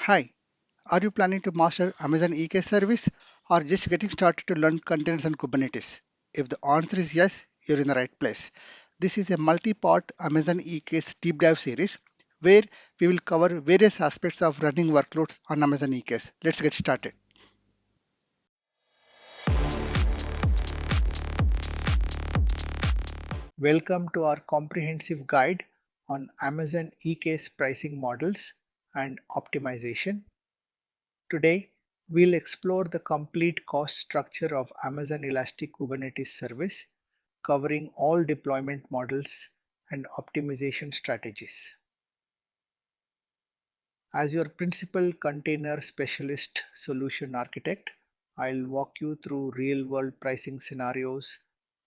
Hi, are you planning to master Amazon EKS service or just getting started to learn containers and Kubernetes? If the answer is yes, you're in the right place. This is a multi-part Amazon EKS deep dive series where we will cover various aspects of running workloads on Amazon EKS. Let's get started. Welcome to our comprehensive guide on Amazon EKS pricing models and optimization. Today, we'll explore the complete cost structure of Amazon Elastic Kubernetes Service, covering all deployment models and optimization strategies. As your principal container specialist solution architect, I'll walk you through real-world pricing scenarios,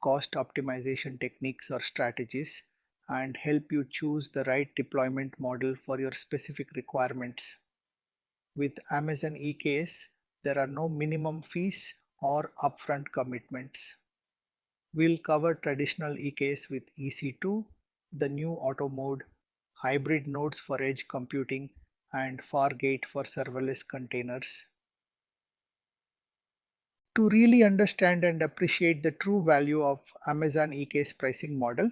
cost optimization techniques or strategies, and help you choose the right deployment model for your specific requirements. With Amazon EKS, there are no minimum fees or upfront commitments. We'll cover traditional EKS with EC2, the new auto mode, hybrid nodes for edge computing, and Fargate for serverless containers. To really understand and appreciate the true value of Amazon EKS pricing model,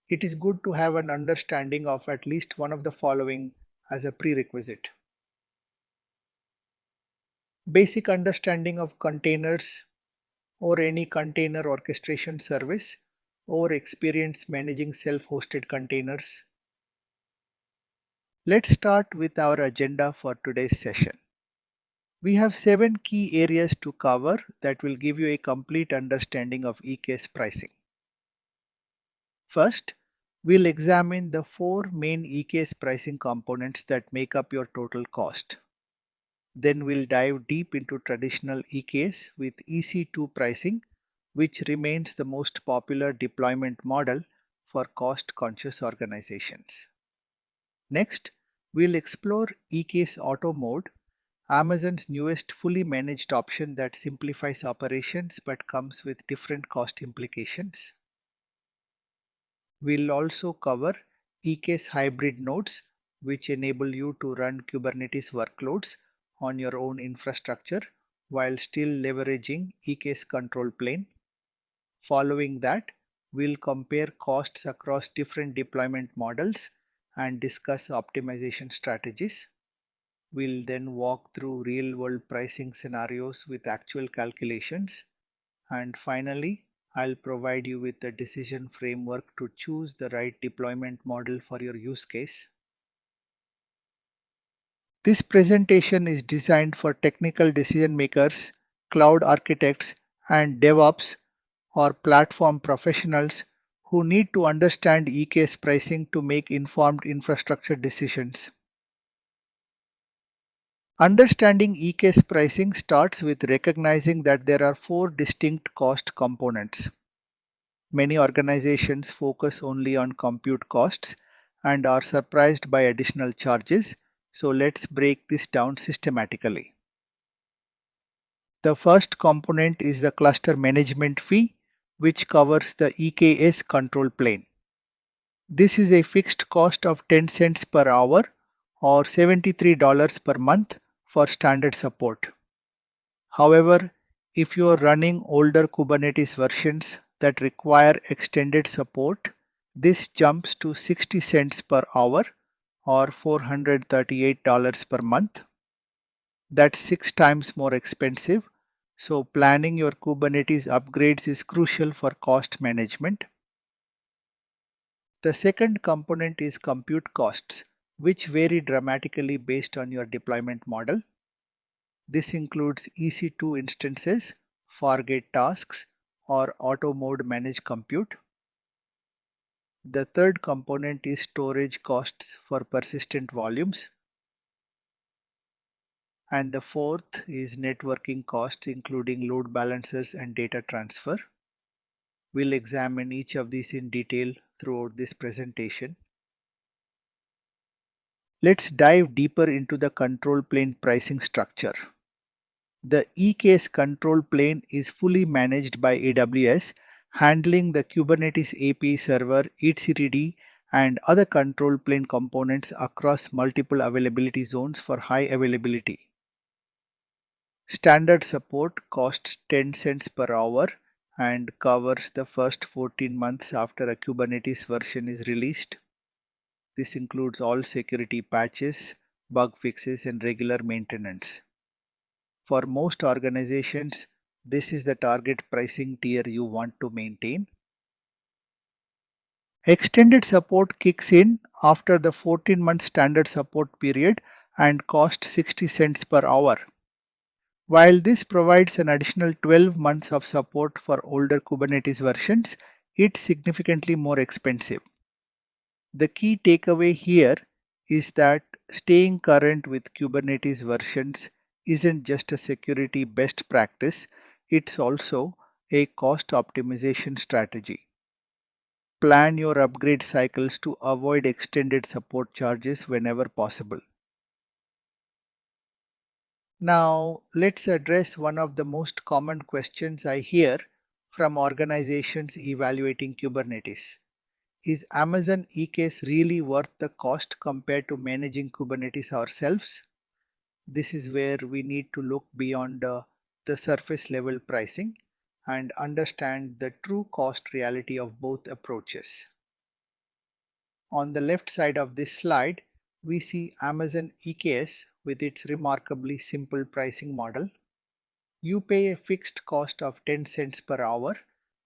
it is good to have an understanding of at least one of the following as a prerequisite. Basic understanding of containers or any container orchestration service or experience managing self-hosted containers. Let's start with our agenda for today's session. We have 7 key areas to cover that will give you a complete understanding of EKS pricing. First, we'll examine the 4 main EKS pricing components that make up your total cost. Then we'll dive deep into traditional EKS with EC2 pricing, which remains the most popular deployment model for cost-conscious organizations. Next, we'll explore EKS Auto Mode, Amazon's newest fully managed option that simplifies operations but comes with different cost implications. We'll also cover EKS hybrid nodes, which enable you to run Kubernetes workloads on your own infrastructure while still leveraging EKS control plane. Following that, we'll compare costs across different deployment models and discuss optimization strategies. We'll then walk through real-world pricing scenarios with actual calculations. And finally, I'll provide you with a decision framework to choose the right deployment model for your use case. This presentation is designed for technical decision makers, cloud architects, and DevOps or platform professionals who need to understand EKS pricing to make informed infrastructure decisions. Understanding EKS pricing starts with recognizing that there are 4 distinct cost components. Many organizations focus only on compute costs and are surprised by additional charges, so let's break this down systematically. The first component is the cluster management fee, which covers the EKS control plane. This is a fixed cost of 10 cents per hour or $73 per month for standard support. However, if you are running older Kubernetes versions that require extended support, this jumps to 60 cents per hour or $438 per month. That's 6 times more expensive, so planning your Kubernetes upgrades is crucial for cost management. The second component is compute costs, which vary dramatically based on your deployment model. This includes EC2 instances, Fargate tasks, or auto mode managed compute. The third component is storage costs for persistent volumes. And the fourth is networking costs, including load balancers and data transfer. We'll examine each of these in detail throughout this presentation. Let's dive deeper into the control plane pricing structure. The EKS control plane is fully managed by AWS, handling the Kubernetes API server, etcd, and other control plane components across multiple availability zones for high availability. Standard support costs 10 cents per hour and covers the first 14 months after a Kubernetes version is released. This includes all security patches, bug fixes, and regular maintenance. For most organizations, this is the target pricing tier you want to maintain. Extended support kicks in after the 14-month standard support period and costs 60 cents per hour. While this provides an additional 12 months of support for older Kubernetes versions, it's significantly more expensive. The key takeaway here is that staying current with Kubernetes versions isn't just a security best practice, it's also a cost optimization strategy. Plan your upgrade cycles to avoid extended support charges whenever possible. Now, let's address one of the most common questions I hear from organizations evaluating Kubernetes. Is Amazon EKS really worth the cost compared to managing Kubernetes ourselves? This is where we need to look beyond the surface level pricing and understand the true cost reality of both approaches. On the left side of this slide, we see Amazon EKS with its remarkably simple pricing model. You pay a fixed cost of 10 cents per hour,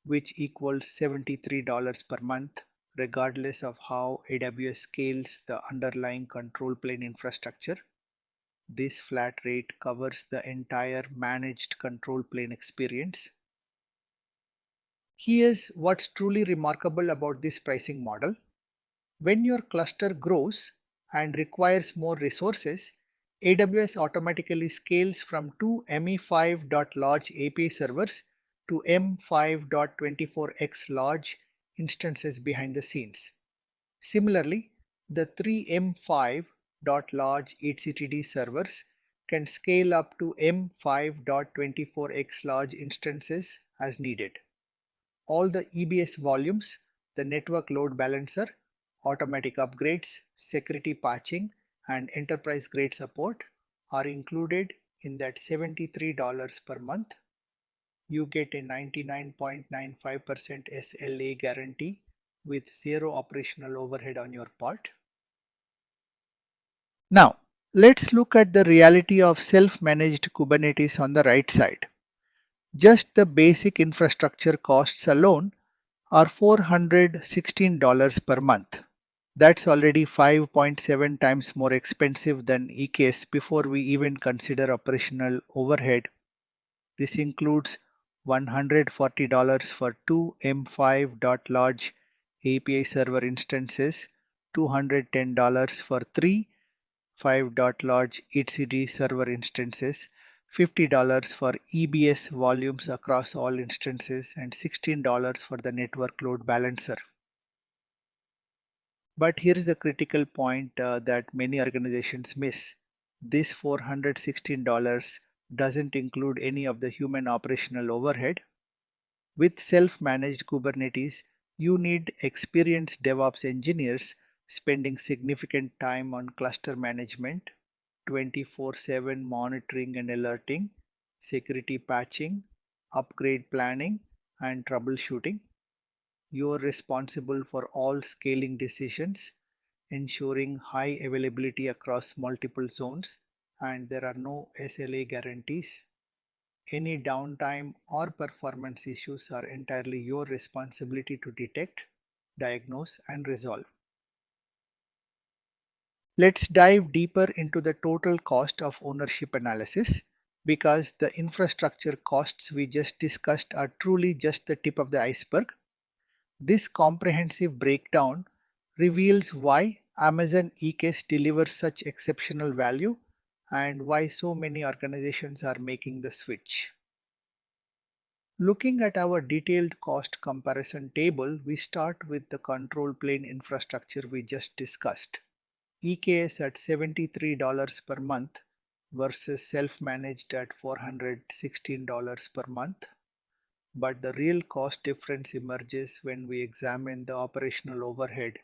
which equals $73 per month, regardless of how AWS scales the underlying control plane infrastructure. This flat rate covers the entire managed control plane experience. Here's what's truly remarkable about this pricing model. When your cluster grows and requires more resources, AWS automatically scales from two ME5.large API servers to M5.24x large instances behind the scenes. Similarly, the three M5.large etctd servers can scale up to M5.24x large instances as needed. All the EBS volumes, the network load balancer, automatic upgrades, security patching, and enterprise grade support are included in that $73 per month. You get a 99.95% SLA guarantee with zero operational overhead on your part. Now, let's look at the reality of self-managed Kubernetes on the right side. Just the basic infrastructure costs alone are $416 per month. That's already 5.7 times more expensive than EKS before we even consider operational overhead. This includes $140 for two M5.large API server instances, $210 for three 5.large etcd server instances, $50 for EBS volumes across all instances, and $16 for the network load balancer. But here is the critical point that many organizations miss. This $416 doesn't include any of the human operational overhead. With self-managed Kubernetes, you need experienced DevOps engineers spending significant time on cluster management, 24/7 monitoring and alerting, security patching, upgrade planning, and troubleshooting. You're responsible for all scaling decisions, ensuring high availability across multiple zones, and there are no SLA guarantees. Any downtime or performance issues are entirely your responsibility to detect, diagnose, and resolve. Let's dive deeper into the total cost of ownership analysis, because the infrastructure costs we just discussed are truly just the tip of the iceberg. This comprehensive breakdown reveals why Amazon EKS delivers such exceptional value and why so many organizations are making the switch. Looking at our detailed cost comparison table, we start with the control plane infrastructure we just discussed. EKS at $73 per month versus self-managed at $416 per month. But the real cost difference emerges when we examine the operational overhead.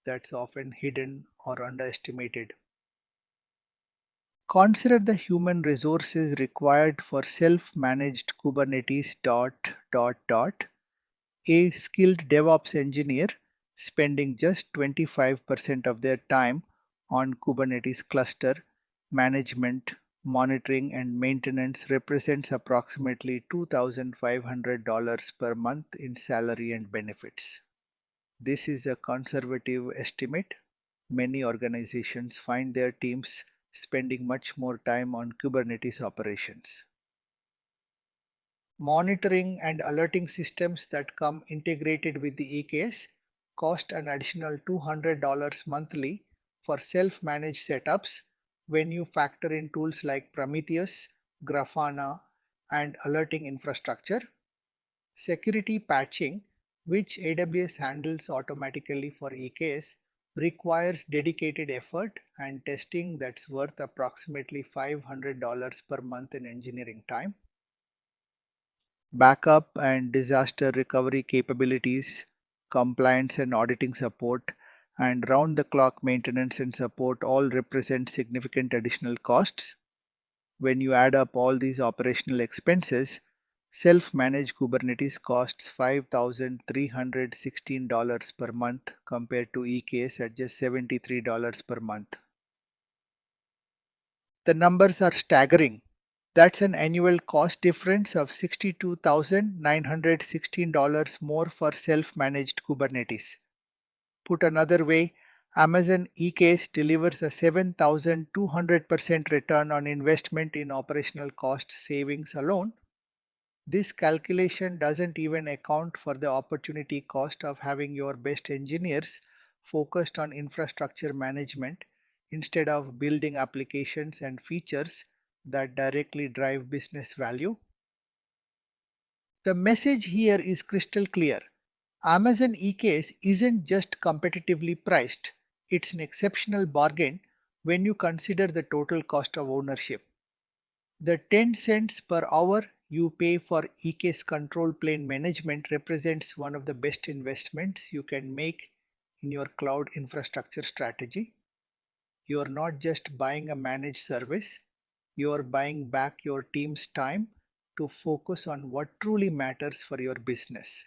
that's often hidden or underestimated. Consider the human resources required for self-managed Kubernetes a skilled DevOps engineer spending just 25% of their time on Kubernetes cluster management, monitoring, and maintenance represents approximately $2,500 per month in salary and benefits. This is a conservative estimate. Many organizations find their teams spending much more time on Kubernetes operations. Monitoring and alerting systems that come integrated with the EKS cost an additional $200 monthly for self-managed setups when you factor in tools like Prometheus, Grafana, and alerting infrastructure. Security patching, which AWS handles automatically for EKS, requires dedicated effort and testing that's worth approximately $500 per month in engineering time. Backup and disaster recovery capabilities, compliance and auditing support, and round-the-clock maintenance and support all represent significant additional costs. When you add up all these operational expenses, self-managed Kubernetes costs $5,316 per month compared to EKS at just $73 per month. The numbers are staggering. That's an annual cost difference of $62,916 more for self-managed Kubernetes. Put another way, Amazon EKS delivers a 7,200% return on investment in operational cost savings alone. This calculation doesn't even account for the opportunity cost of having your best engineers focused on infrastructure management instead of building applications and features that directly drive business value. The message here is crystal clear. Amazon EKS isn't just competitively priced, it's an exceptional bargain when you consider the total cost of ownership. The 10 cents per hour you pay for EKS control plane management represents one of the best investments you can make in your cloud infrastructure strategy. You're not just buying a managed service, you're buying back your team's time to focus on what truly matters for your business.